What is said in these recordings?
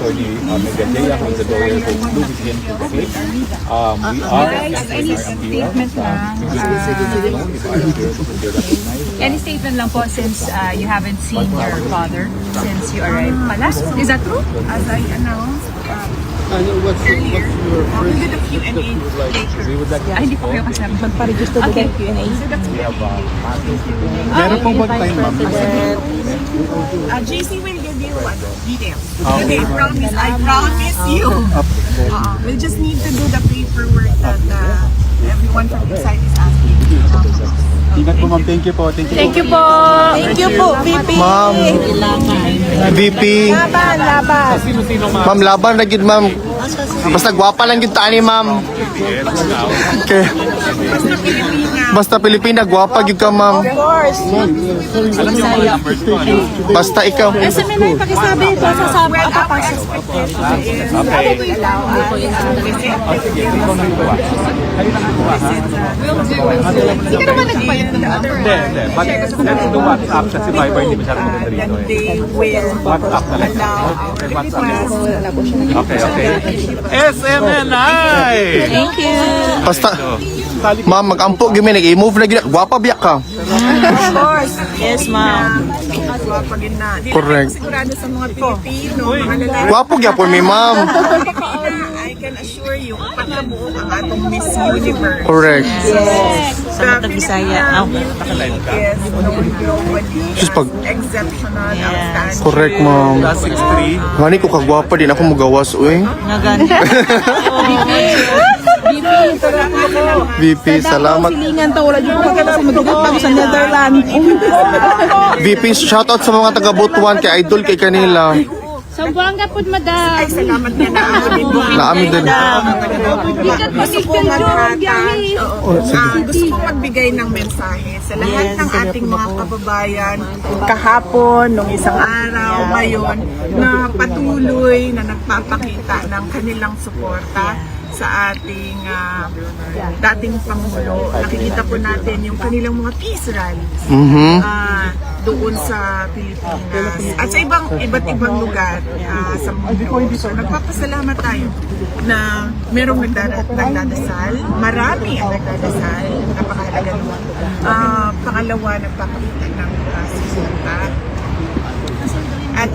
Attorney Megadea, who is a lawyer who flew with him to the Cape. We are Any statement lang? Any statement lang po since you haven't seen your father since you arrived pala? Is that true? As I announced What's earlier, your we first did a Q&A later. We would like to Hindi po kayo kasama. Magpa-register to Okay. the Q&A. we have Meron pong bang time, ma'am? JC will give you details. Okay, I promise you. We just need to do the paperwork that everyone from the site is asking. Ingat po, ma'am. Thank you po. Thank you. Thank you po. Thank you po, VP. Ma'am, VP. Laban. Ma'am, laban na gid, ma'am. Basta gwapa lang gid tani, ma'am. Okay. Basta Pilipina, gwapa gid ka, ma'am. Of course. Basta ikaw. SMN na yung pakisabi ko sa sabi. Well, our expectation is we allow us to visit. Hindi naman nagpalit ng number. But let's do WhatsApp kasi Viber hindi masyadong maganda Then rito. they will WhatsApp na lang. allow our request. Okay. SMNI! Thank you. Basta, ma'am, mag-ampo gid mi nag-i-move na gid. Gwapa biyak ka. Of course. Yes, ma'am. Pagin na. Di Correct. naman sigurado sa mga Pilipino, mga lalaki. Gwapo gyapon mi, ma'am. I can assure you, pagkabuo ang atong Miss Universe. Correct. Sa Matag Bisaya. Yes, nobody Just pag- exceptional, outstanding. Correct, ma'am. Plus 63. Gani ko kagwapa din ako mugawas, uy. Nagani. VP, salamat. Silingan to. Wala dyan ko kasi madugot pa ako sa Netherlands. VP, shoutout sa mga taga Butuan kay idol kay kanila. Sambuanga po, madam. Ay, salamat na ako din. Naami din. Gusto ko maghatag, gusto ko magbigay ng mensahe sa lahat ng ating mga kababayan kahapon, nung isang araw, ngayon, na patuloy na nagpapakita ng kanilang suporta sa ating dating Pangulo. Nakikita po natin yung kanilang mga peace rallies doon sa Pilipinas at sa iba't ibang lugar sa mundo. So nagpapasalamat tayo na merong nagdadasal, marami ang nagdadasal, napakahalaga naman. Pangalawa, nagpapakita ng suporta at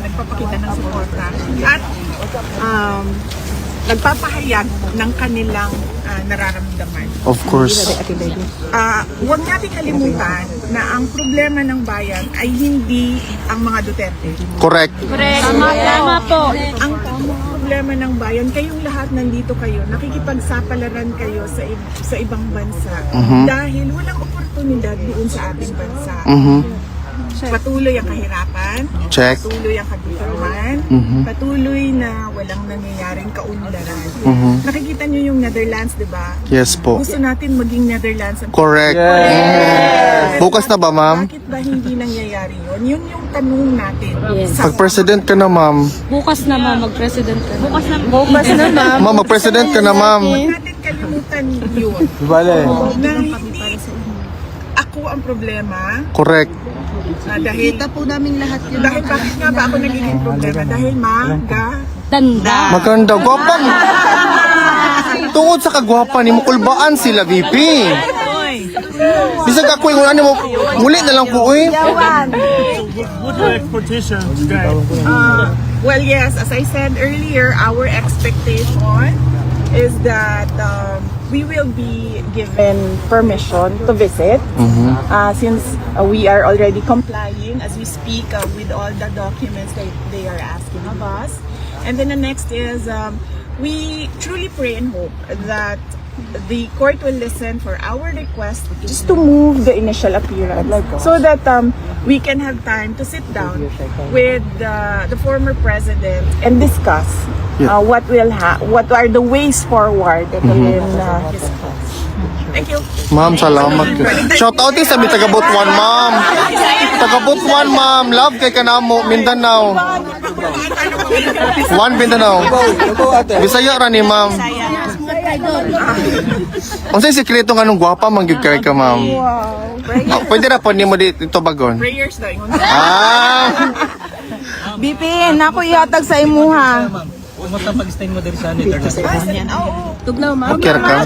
nagpapakita ng suporta at nagpapahayag ng kanilang nararamdaman. Of course. Huwag natin kalimutan na ang problema ng bayan ay hindi ang mga Duterte. Correct. Tama po. Ang problema ng bayan, kayong lahat nandito kayo, nakikipagsapalaran kayo sa ibang bansa dahil walang oportunidad doon sa ating bansa. Patuloy ang kahirapan, Check. patuloy ang kagutuman, patuloy na walang nangyayaring kaunlaran. Nakikita nyo yung Netherlands, di ba? Yes po. Gusto natin maging Netherlands ang Correct. Bukas na ba, ma'am? Bakit ba hindi nangyayari yun? Yun yung tanong natin. Sa Pag-president ka na, ma'am. Bukas na, ma'am. Mag-president ka na. Bukas na, ma'am. Ma'am, mag-president ka na, ma'am. Huwag natin kalimutan yun. Bale. Na hindi ako ang problema. Correct. Dahil po namin lahat yun. dahil bakit nga ba ako nagiging problema? Dahil Tanda. Maganda. Gwapa. Tungod sa kagwapa ni Mukulbaan sila, VP. Bisag ako yung ano mo, muli na lang po, uy. well, yes, as I said earlier, our expectation is that we will be given permission to visit since we are already complying as we speak with all the documents that they are asking of us. And then the next is we truly pray and hope that the court will listen for our request just to move the initial appearance so that we can have time to sit down with the former president and discuss what are the ways forward in his case. Thank you. Ma'am, salamat. Shout out din sa mi taga Butuan, ma'am. Taga Butuan, ma'am. Love kay kanamo, Mindanao. One Mindanao. Bisaya ra ni, ma'am. Unsay sikreto nga nung gwapa man gyud kay ka, ma'am? Pwede ra po nimo dito bagon. Prayers daw. Ah. Bipin, ako ihatag sa imuha. Kumusta pag-stay mo diri sa Netherlands? Tugnaw, ma'am. Okay ka?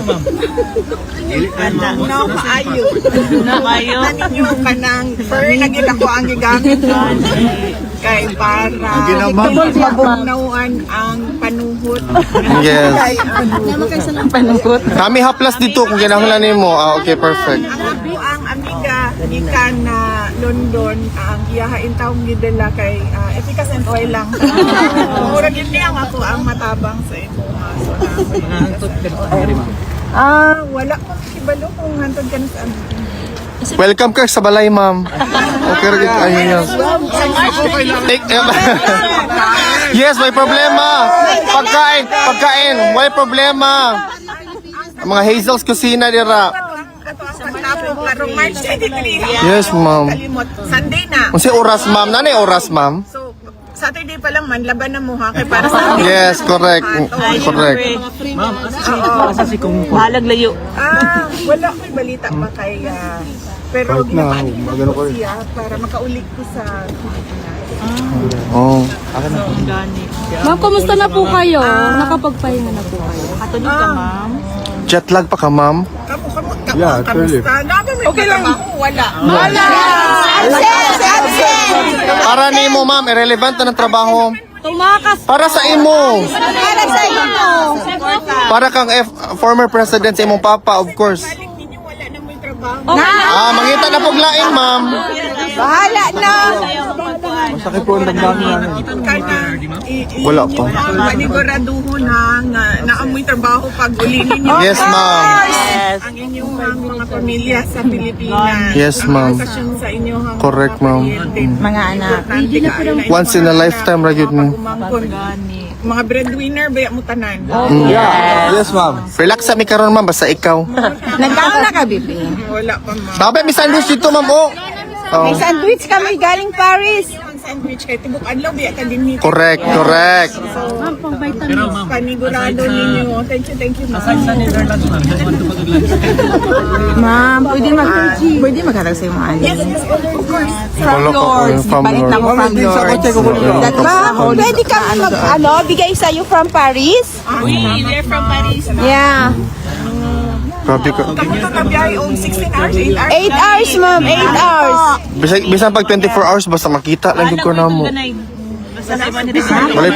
No, maayo. Naninyo ka ng fur na gina ko ang gigamit doon. Kay para mabugnawan ang panuhot. Yes. Kay Panungkot. Kami haplas dito kung kinahanglan nimo. Okay, perfect. ako ang amiga gikan na London ang iyahain taong gidala kay efficacy and oil lang. Mura gid niya ako ang matabang sa imo. Wala ko kibalo kung hantod ka na sa Welcome ka sa balay, ma'am. Okay, rin ayun yan. Yes, may problema. Pagkain, may problema. Ang mga Hazel's Kusina dira. Karong March 23. Yes, ma'am. Kalimot. Sunday na. Kung si oras, ma'am. Nanay oras, ma'am? So, Saturday pa lang man, laban na mo ha. Kay para sa amin. Yes, correct. Correct. Ma'am, asa si kung bahalag layo. Wala ko'y balita pa kay... pero magano ko rin. siya para makaulit ko sa Oh. Ma'am, kumusta na po kayo? Nakapagpahinga na po kayo. Katulog ka, ma'am. Jet lag pa ka, ma'am? Yeah, actually. Okay lang. Wala. Para ni mo, ma'am. Irrelevant na ng trabaho. Tumakas Para sa imo. para sa inyo. Para kang former president sa imong papa, of course. Ninyo wala na mo yung trabaho. Mangita na poglaing, ma'am. Bahala na. Masakit po ang damdamin namin. Wala pa. Paniguraduhon na naamoy trabaho pag uli ninyo. Yes, ma'am. Ang inyong mga pamilya sa Pilipinas. Yes, ma'am. Ang sa inyong Correct, ma'am. mga anak. Once in a lifetime, ra gyud mo. Mga breadwinner, baya mo tanan. Yes, ma'am. Relax sa mi karon, ma'am, basta ikaw. Nagkaon na ka, Bibi? Wala pa, ma'am. Babay, may sandwich dito, ma'am, oh. Oh. Sandwich kami galing Paris. Ang sandwich kay tibok adlaw biya ka din dito. Correct, correct. Ma'am, pang vitamins. Panigurado ninyo. Thank you, ma'am. Sa Netherlands, ma'am. Ma'am, pwede maghatag sa mga ano. Yes, of course. From Wala pa ko Lords. yung from Ipalit na ko Lords. from Lords. Ma'am, pwede kami bigay sa'yo from Paris? We're from Paris. Yeah. Grabe ka. Kamusta ka biyahe o 16 hours, 8 hours? 8 hours, ma'am. 8 hours. Bisan pag 24 hours, basta makita lang yung ko na mo. Walay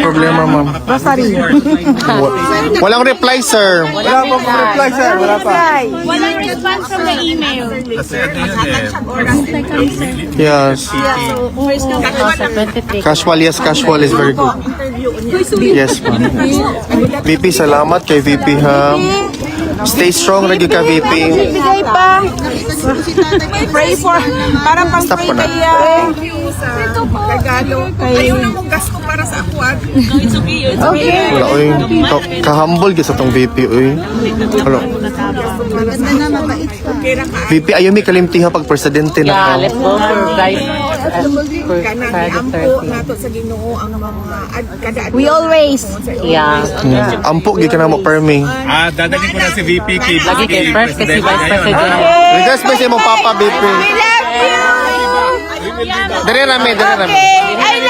problema, ma'am. Walang reply, sir. Wala pa pong reply, sir. Wala pa. Walang response from the email. Yes. Casual, yes, casual is very good. Yes, ma'am. VP, salamat kay VP, ha. Stay strong, lagi ka, VP. Bigay pa. Pray for, parang pang Stop pray ko na. kaya. Thank you sa regalo. Ayaw na mong gasto para sa ako. Okay. Wala, oy. Kahambol ka sa tong VP, oy. Wala. VP, ayaw may kalimtiha pag presidente na ka. Kanang ampo nato sa Ginoo ang mga kada We always. Ampo, gi ka na mo, permi. Dadalhin ko na si VP kay Lagi kay first kasi vice president. Regards pa sa imong papa, VP. We love you. Dere rami, dere rami. Okay. I love